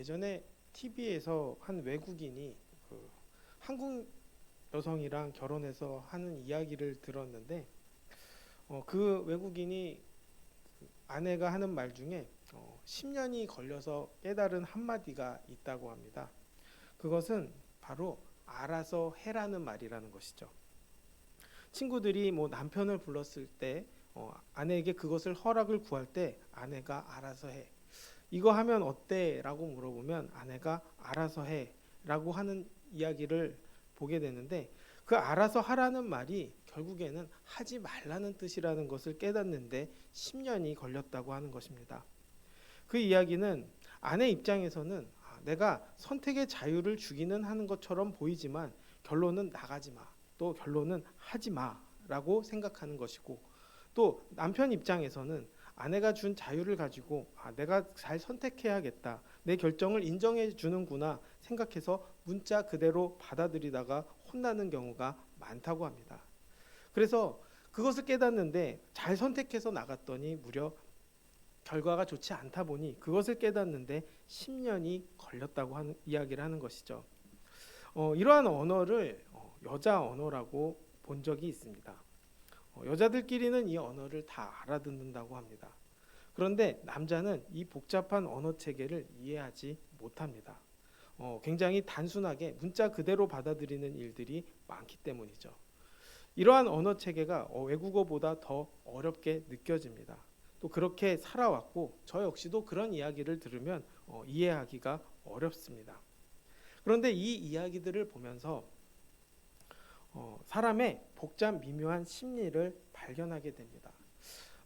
예전에 TV에서 한 외국인이 한국 여성이랑 결혼해서 하는 이야기를 들었는데 그 외국인이 아내가 하는 말 중에 10년이 걸려서 깨달은 한마디가 있다고 합니다. 그것은 바로 알아서 해라는 말이라는 것이죠. 친구들이 뭐 남편을 불렀을 때 아내에게 그것을 허락을 구할 때 아내가 알아서 해. 이거 하면 어때? 라고 물어보면 아내가 알아서 해. 라고 하는 이야기를 보게 되는데 그 알아서 하라는 말이 결국에는 하지 말라는 뜻이라는 것을 깨닫는데 10년이 걸렸다고 하는 것입니다. 그 이야기는 아내 입장에서는 내가 선택의 자유를 주기는 하는 것처럼 보이지만 결론은 나가지 마. 또 결론은 하지 마라고 생각하는 것이고 또 남편 입장에서는 아내가 준 자유를 가지고 내가 잘 선택해야겠다. 내 결정을 인정해 주는구나 생각해서 문자 그대로 받아들이다가 혼나는 경우가 많다고 합니다. 그래서 그것을 깨닫는데 잘 선택해서 나갔더니 무려 결과가 좋지 않다 보니 그것을 깨닫는데 10년이 걸렸다고 하는 이야기를 하는 것이죠. 이러한 언어를 여자 언어라고 본 적이 있습니다. 여자들끼리는 이 언어를 다 알아듣는다고 합니다. 그런데 남자는 이 복잡한 언어 체계를 이해하지 못합니다. 굉장히 단순하게 문자 그대로 받아들이는 일들이 많기 때문이죠. 이러한 언어 체계가 외국어보다 더 어렵게 느껴집니다. 또 그렇게 살아왔고 저 역시도 그런 이야기를 들으면 이해하기가 어렵습니다. 그런데 이 이야기들을 보면서 사람의 복잡 미묘한 심리를 발견하게 됩니다.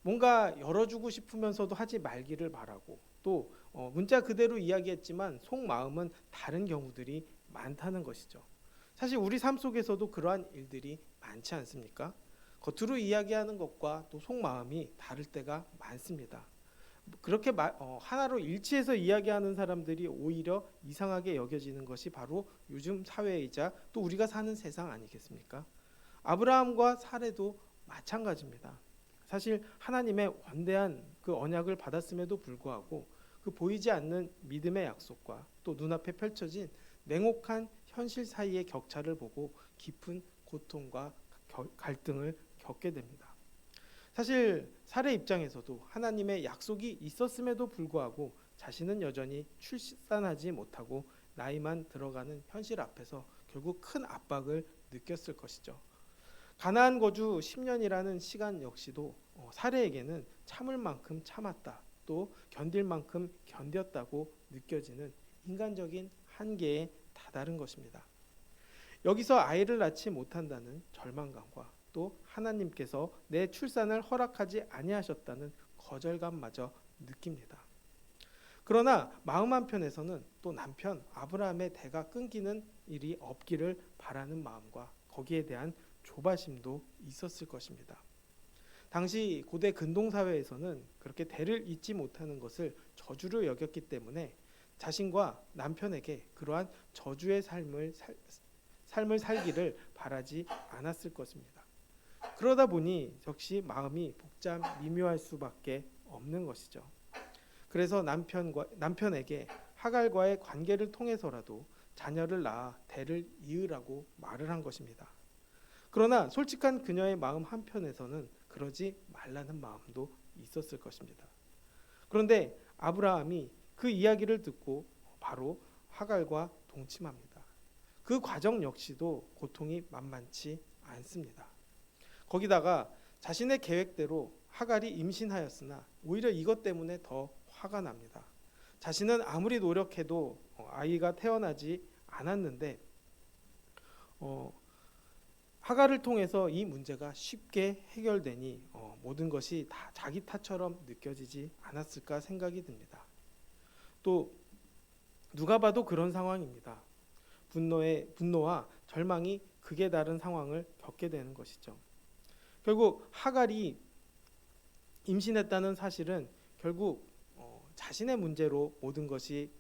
뭔가 열어주고 싶으면서도 하지 말기를 바라고 또 문자 그대로 이야기했지만 속마음은 다른 경우들이 많다는 것이죠. 사실 우리 삶 속에서도 그러한 일들이 많지 않습니까? 겉으로 이야기하는 것과 또 속마음이 다를 때가 많습니다. 그렇게 하나로 일치해서 이야기하는 사람들이 오히려 이상하게 여겨지는 것이 바로 요즘 사회이자 또 우리가 사는 세상 아니겠습니까? 아브라함과 사례도 마찬가지입니다. 사실 하나님의 원대한 그 언약을 받았음에도 불구하고 그 보이지 않는 믿음의 약속과 또 눈앞에 펼쳐진 냉혹한 현실 사이의 격차를 보고 깊은 고통과 갈등을 겪게 됩니다. 사실 사례 입장에서도 하나님의 약속이 있었음에도 불구하고 자신은 여전히 출산하지 못하고 나이만 들어가는 현실 앞에서 결국 큰 압박을 느꼈을 것이죠. 가나안 거주 10년이라는 시간 역시도 사례에게는 참을 만큼 참았다. 또 견딜 만큼 견뎠다고 느껴지는 인간적인 한계에 다다른 것입니다. 여기서 아이를 낳지 못한다는 절망감과 또 하나님께서 내 출산을 허락하지 아니하셨다는 거절감마저 느낍니다. 그러나 마음 한편에서는 또 남편 아브라함의 대가 끊기는 일이 없기를 바라는 마음과 거기에 대한 조바심도 있었을 것입니다. 당시 고대 근동사회에서는 그렇게 대를 잇지 못하는 것을 저주로 여겼기 때문에 자신과 남편에게 그러한 저주의 삶을 살기를 바라지 않았을 것입니다. 그러다 보니 역시 마음이 복잡 미묘할 수밖에 없는 것이죠. 그래서 남편에게 하갈과의 관계를 통해서라도 자녀를 낳아 대를 이으라고 말을 한 것입니다. 그러나 솔직한 그녀의 마음 한편에서는 그러지 말라는 마음도 있었을 것입니다. 그런데 아브라함이 그 이야기를 듣고 바로 하갈과 동침합니다. 그 과정 역시도 고통이 만만치 않습니다. 거기다가 자신의 계획대로 하갈이 임신하였으나 오히려 이것 때문에 더 화가 납니다. 자신은 아무리 노력해도 아이가 태어나지 않았는데 하갈을 통해서 이 문제가 쉽게 해결되니 모든 것이 다 자기 탓처럼 느껴지지 않았을까 생각이 듭니다. 또 누가 봐도 그런 상황입니다. 분노와 절망이 극에 달한 상황을 겪게 되는 것이죠. 결국 하갈이 임신했다는 사실은 결국 자신의 문제로 모든 것이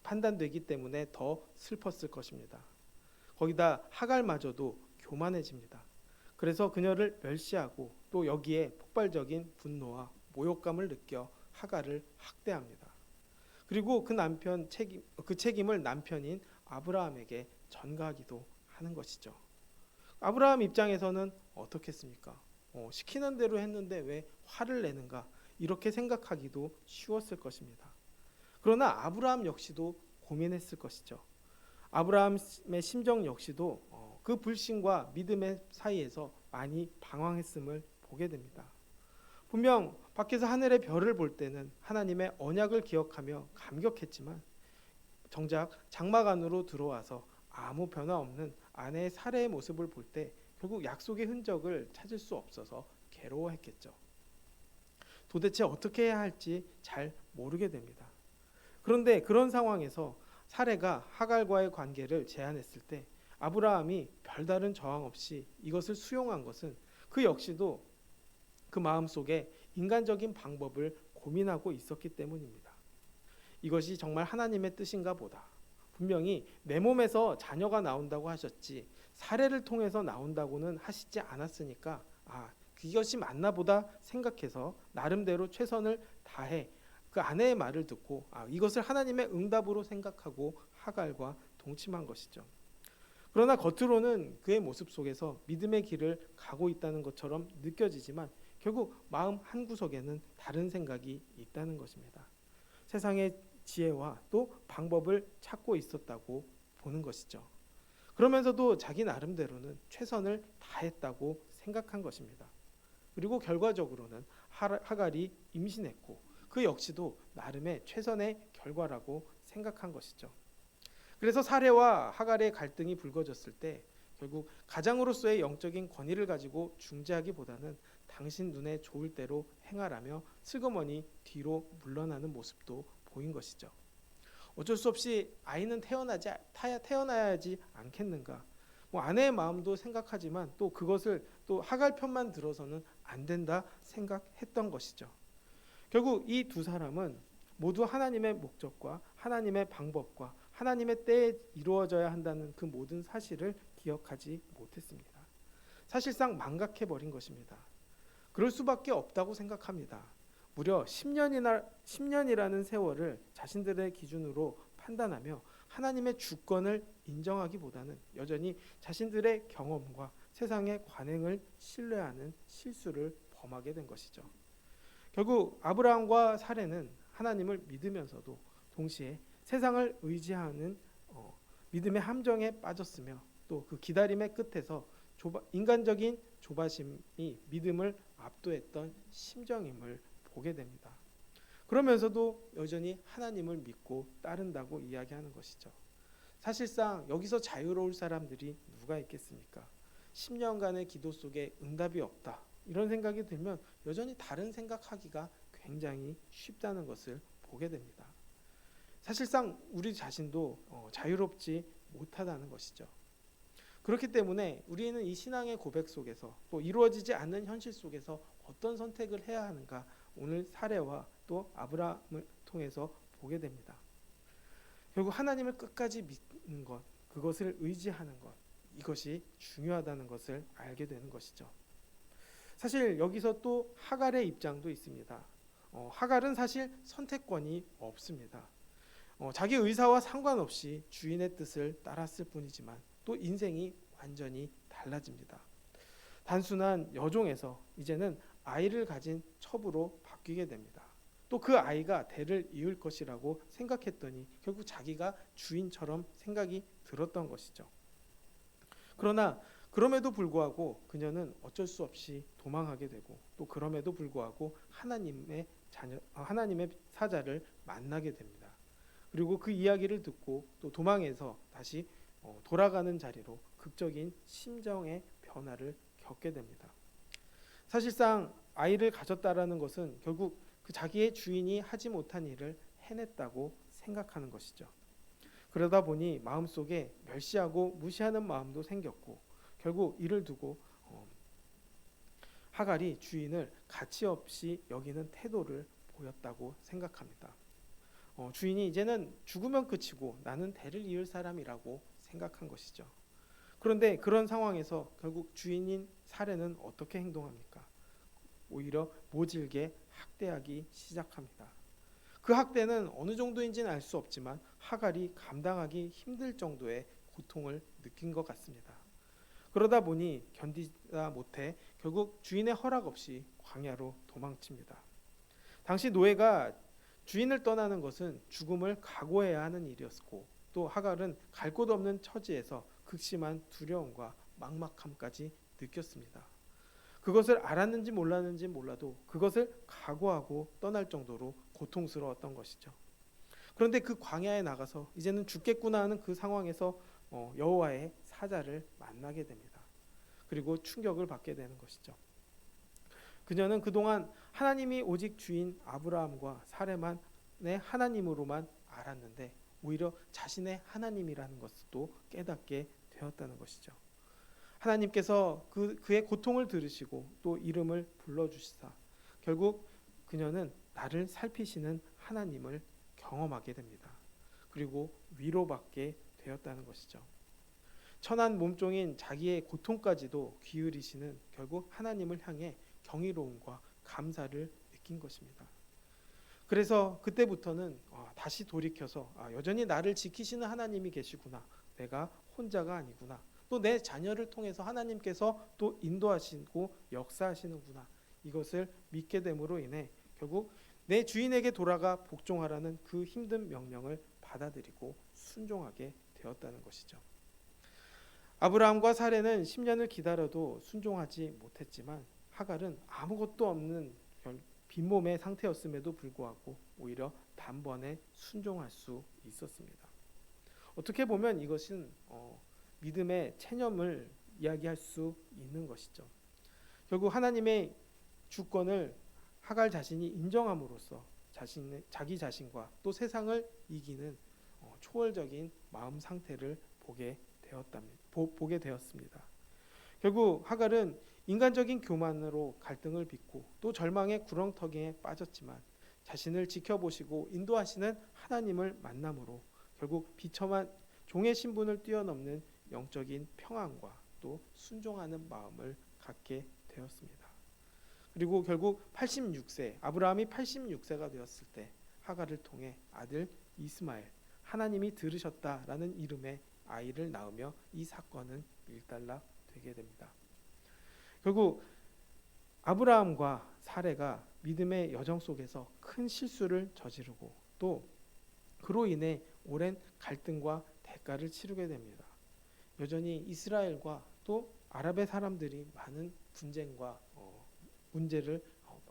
판단되기 때문에 더 슬펐을 것입니다. 거기다 하갈마저도 교만해집니다. 그래서 그녀를 멸시하고 또 여기에 폭발적인 분노와 모욕감을 느껴 하갈을 학대합니다. 그리고 그 책임을 남편인 아브라함에게 전가하기도 하는 것이죠. 아브라함 입장에서는 어떻겠습니까? 시키는 대로 했는데 왜 화를 내는가? 이렇게 생각하기도 쉬웠을 것입니다. 그러나 아브라함 역시도 고민했을 것이죠. 아브라함의 심정 역시도 그 불신과 믿음의 사이에서 많이 방황했음을 보게 됩니다. 분명 밖에서 하늘의 별을 볼 때는 하나님의 언약을 기억하며 감격했지만 정작 장막 안으로 들어와서 아무 변화 없는 아내의 사례의 모습을 볼 때 결국 약속의 흔적을 찾을 수 없어서 괴로워했겠죠. 도대체 어떻게 해야 할지 잘 모르게 됩니다. 그런데 그런 상황에서 사례가 하갈과의 관계를 제안했을 때 아브라함이 별다른 저항 없이 이것을 수용한 것은 그 역시도 그 마음속에 인간적인 방법을 고민하고 있었기 때문입니다. 이것이 정말 하나님의 뜻인가 보다. 분명히 내 몸에서 자녀가 나온다고 하셨지 사례를 통해서 나온다고는 하시지 않았으니까 이것이 맞나 보다 생각해서 나름대로 최선을 다해 그 아내의 말을 듣고 이것을 하나님의 응답으로 생각하고 하갈과 동침한 것이죠. 그러나 겉으로는 그의 모습 속에서 믿음의 길을 가고 있다는 것처럼 느껴지지만 결국 마음 한구석에는 다른 생각이 있다는 것입니다. 세상의 지혜와 또 방법을 찾고 있었다고 보는 것이죠. 그러면서도 자기 나름대로는 최선을 다했다고 생각한 것입니다. 그리고 결과적으로는 하갈이 임신했고 그 역시도 나름의 최선의 결과라고 생각한 것이죠. 그래서 사례와 하갈의 갈등이 불거졌을 때 결국 가장으로서의 영적인 권위를 가지고 중재하기보다는 당신 눈에 좋을 대로 행하라며 슬그머니 뒤로 물러나는 모습도 보인 것이죠. 어쩔 수 없이 아이는 태어나야 하지 않겠는가. 아내의 마음도 생각하지만 또 그것을 또 하갈 편만 들어서는 안 된다 생각했던 것이죠. 결국 이 두 사람은 모두 하나님의 목적과 하나님의 방법과 하나님의 때에 이루어져야 한다는 그 모든 사실을 기억하지 못했습니다. 사실상 망각해버린 것입니다. 그럴 수밖에 없다고 생각합니다. 무려 10년이라는 세월을 자신들의 기준으로 판단하며 하나님의 주권을 인정하기보다는 여전히 자신들의 경험과 세상의 관행을 신뢰하는 실수를 범하게 된 것이죠. 결국 아브라함과 사례는 하나님을 믿으면서도 동시에 세상을 의지하는 믿음의 함정에 빠졌으며 또 그 기다림의 끝에서 인간적인 조바심이 믿음을 압도했던 심정임을 보게 됩니다. 그러면서도 여전히 하나님을 믿고 따른다고 이야기하는 것이죠. 사실상 여기서 자유로울 사람들이 누가 있겠습니까? 10년간의 기도 속에 응답이 없다. 이런 생각이 들면 여전히 다른 생각하기가 굉장히 쉽다는 것을 보게 됩니다. 사실상 우리 자신도 자유롭지 못하다는 것이죠. 그렇기 때문에 우리는 이 신앙의 고백 속에서 또 이루어지지 않는 현실 속에서 어떤 선택을 해야 하는가 오늘 사례와 또 아브라함을 통해서 보게 됩니다. 결국 하나님을 끝까지 믿는 것, 그것을 의지하는 것, 이것이 중요하다는 것을 알게 되는 것이죠. 사실 여기서 또 하갈의 입장도 있습니다. 하갈은 사실 선택권이 없습니다. 자기 의사와 상관없이 주인의 뜻을 따랐을 뿐이지만 또 인생이 완전히 달라집니다. 단순한 여종에서 이제는 아이를 가진 첩으로 바뀌게 됩니다. 또 그 아이가 대를 이을 것이라고 생각했더니 결국 자기가 주인처럼 생각이 들었던 것이죠. 그러나 그럼에도 불구하고 그녀는 어쩔 수 없이 도망하게 되고 또 그럼에도 불구하고 하나님의 사자를 만나게 됩니다. 그리고 그 이야기를 듣고 또 도망해서 다시 돌아가는 자리로 극적인 심정의 변화를 겪게 됩니다. 사실상 아이를 가졌다라는 것은 결국 그 자기의 주인이 하지 못한 일을 해냈다고 생각하는 것이죠. 그러다 보니 마음속에 멸시하고 무시하는 마음도 생겼고 결국 이를 두고 하갈이 주인을 가치 없이 여기는 태도를 보였다고 생각합니다. 주인이 이제는 죽으면 끝이고 나는 대를 이을 사람이라고 생각한 것이죠. 그런데 그런 상황에서 결국 주인인 사례는 어떻게 행동합니까? 오히려 모질게 학대하기 시작합니다. 그 학대는 어느 정도인지는 알 수 없지만 하갈이 감당하기 힘들 정도의 고통을 느낀 것 같습니다. 그러다 보니 견디다 못해 결국 주인의 허락 없이 광야로 도망칩니다. 당시 노예가 주인을 떠나는 것은 죽음을 각오해야 하는 일이었고, 또 하갈은 갈 곳 없는 처지에서 극심한 두려움과 막막함까지 느꼈습니다. 그것을 알았는지 몰랐는지 몰라도 그것을 각오하고 떠날 정도로 고통스러웠던 것이죠. 그런데 그 광야에 나가서 이제는 죽겠구나 하는 그 상황에서 여호와의 사자를 만나게 됩니다. 그리고 충격을 받게 되는 것이죠. 그녀는 그동안 하나님이 오직 주인 아브라함과 사레만의 하나님으로만 알았는데 오히려 자신의 하나님이라는 것도 깨닫게 되었다는 것이죠. 하나님께서 그의 고통을 들으시고 또 이름을 불러주시사 결국 그녀는 나를 살피시는 하나님을 경험하게 됩니다. 그리고 위로받게 되었다는 것이죠. 천한 몸종인 자기의 고통까지도 기울이시는 결국 하나님을 향해 경이로움과 감사를 느낀 것입니다. 그래서 그때부터는 다시 돌이켜서 여전히 나를 지키시는 하나님이 계시구나. 내가 혼자가 아니구나. 또 내 자녀를 통해서 하나님께서 또 인도하시고 역사하시는구나. 이것을 믿게 됨으로 인해 결국 내 주인에게 돌아가 복종하라는 그 힘든 명령을 받아들이고 순종하게 되었다는 것이죠. 아브라함과 사레는 10년을 기다려도 순종하지 못했지만 하갈은 아무것도 없는 빈몸의 상태였음에도 불구하고 오히려 단번에 순종할 수 있었습니다. 어떻게 보면 이것은 믿음의 체념을 이야기할 수 있는 것이죠. 결국 하나님의 주권을 하갈 자신이 인정함으로써 자기 자신과 또 세상을 이기는 초월적인 마음 상태를 보게 되었습니다. 결국 하갈은 인간적인 교만으로 갈등을 빚고 또 절망의 구렁텅이에 빠졌지만 자신을 지켜보시고 인도하시는 하나님을 만남으로 결국 비참한 종의 신분을 뛰어넘는 영적인 평안과 또 순종하는 마음을 갖게 되었습니다. 그리고 결국 86세 아브라함이 86세가 되었을 때 하갈을 통해 아들 이스마엘 하나님이 들으셨다라는 이름의 아이를 낳으며 이 사건은 일단락되게 됩니다. 결국 아브라함과 사레가 믿음의 여정 속에서 큰 실수를 저지르고 또 그로 인해 오랜 갈등과 대가를 치르게 됩니다. 여전히 이스라엘과 또 아랍의 사람들이 많은 분쟁과 문제를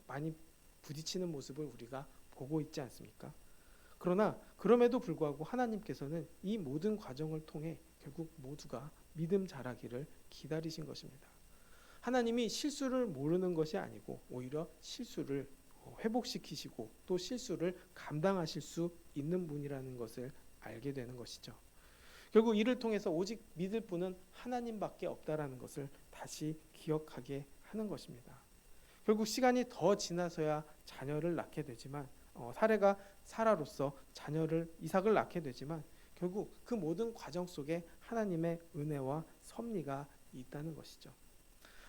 많이 부딪히는 모습을 우리가 보고 있지 않습니까? 그러나 그럼에도 불구하고 하나님께서는 이 모든 과정을 통해 결국 모두가 믿음 자라기를 기다리신 것입니다. 하나님이 실수를 모르는 것이 아니고 오히려 실수를 회복시키시고 또 실수를 감당하실 수 있는 분이라는 것을 알게 되는 것이죠. 결국 이를 통해서 오직 믿을 분은 하나님밖에 없다라는 것을 다시 기억하게 하는 것입니다. 결국 시간이 더 지나서야 자녀를 낳게 되지만 사레가 사라로서 자녀를 이삭을 낳게 되지만 결국 그 모든 과정 속에 하나님의 은혜와 섭리가 있다는 것이죠.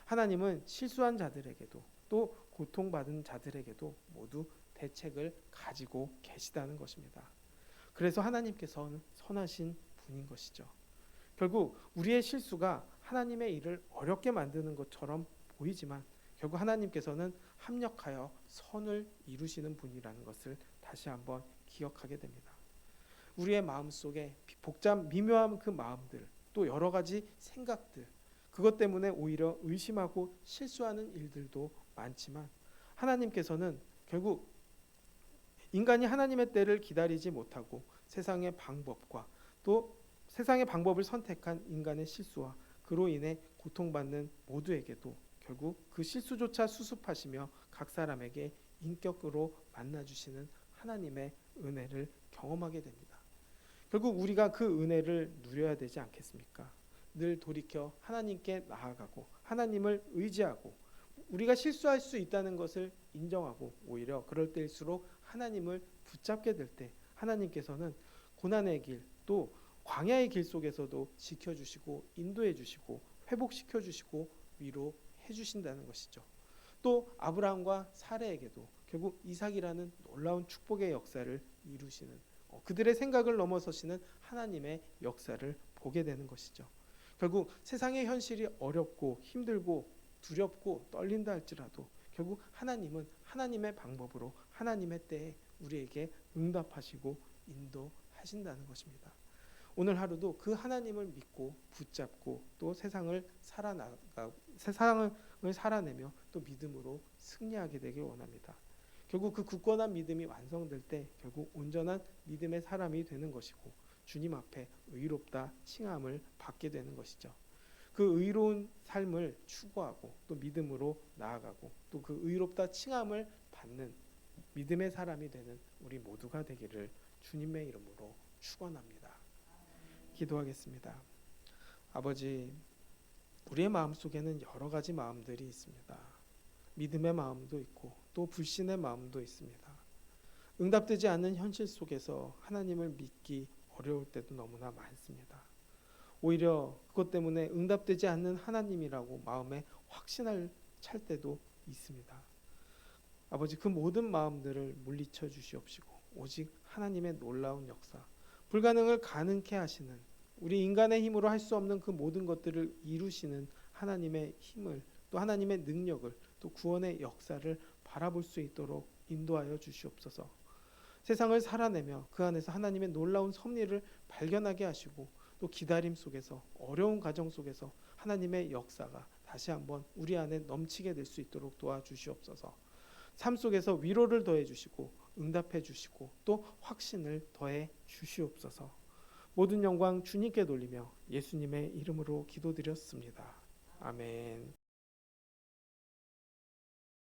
하나님은 실수한 자들에게도 또 고통받은 자들에게도 모두 대책을 가지고 계시다는 것입니다. 그래서 하나님께서는 선하신 분인 것이죠. 결국 우리의 실수가 하나님의 일을 어렵게 만드는 것처럼 보이지만 결국 하나님께서는 합력하여 선을 이루시는 분이라는 것을 다시 한번 기억하게 됩니다. 우리의 마음속에 복잡 미묘한 그 마음들 또 여러 가지 생각들 그것 때문에 오히려 의심하고 실수하는 일들도 많지만 하나님께서는 결국 인간이 하나님의 때를 기다리지 못하고 세상의 방법과 또 세상의 방법을 선택한 인간의 실수와 그로 인해 고통받는 모두에게도 결국 그 실수조차 수습하시며 각 사람에게 인격으로 만나주시는 하나님의 은혜를 경험하게 됩니다. 결국 우리가 그 은혜를 누려야 되지 않겠습니까? 늘 돌이켜 하나님께 나아가고 하나님을 의지하고 우리가 실수할 수 있다는 것을 인정하고 오히려 그럴 때일수록 하나님을 붙잡게 될 때 하나님께서는 고난의 길 또 광야의 길 속에서도 지켜주시고 인도해주시고 회복시켜주시고 위로해 주신다는 것이죠. 또 아브라함과 사레에게도 결국 이삭이라는 놀라운 축복의 역사를 이루시는, 그들의 생각을 넘어서시는 하나님의 역사를 보게 되는 것이죠. 결국 세상의 현실이 어렵고 힘들고 두렵고 떨린다 할지라도 결국 하나님은 하나님의 방법으로 하나님의 때에 우리에게 응답하시고 인도하신다는 것입니다. 오늘 하루도 그 하나님을 믿고 붙잡고 또 세상을 살아내며 또 믿음으로 승리하게 되길 원합니다. 결국 그 굳건한 믿음이 완성될 때 결국 온전한 믿음의 사람이 되는 것이고 주님 앞에 의롭다 칭함을 받게 되는 것이죠. 그 의로운 삶을 추구하고 또 믿음으로 나아가고 또 그 의롭다 칭함을 받는 믿음의 사람이 되는 우리 모두가 되기를 주님의 이름으로 축원합니다. 기도하겠습니다. 아버지, 우리의 마음속에는 여러 가지 마음들이 있습니다. 믿음의 마음도 있고 또 불신의 마음도 있습니다. 응답되지 않는 현실 속에서 하나님을 믿기 어려울 때도 너무나 많습니다. 오히려 그것 때문에 응답되지 않는 하나님이라고 마음에 확신을 찰 때도 있습니다. 아버지, 그 모든 마음들을 물리쳐 주시옵시고 오직 하나님의 놀라운 역사, 불가능을 가능케 하시는, 우리 인간의 힘으로 할 수 없는 그 모든 것들을 이루시는 하나님의 힘을, 또 하나님의 능력을, 또 구원의 역사를 바라볼 수 있도록 인도하여 주시옵소서. 세상을 살아내며 그 안에서 하나님의 놀라운 섭리를 발견하게 하시고 또 기다림 속에서, 어려운 과정 속에서 하나님의 역사가 다시 한번 우리 안에 넘치게 될 수 있도록 도와주시옵소서. 삶 속에서 위로를 더해 주시고 응답해 주시고 또 확신을 더해 주시옵소서. 모든 영광 주님께 돌리며 예수님의 이름으로 기도드렸습니다. 아멘.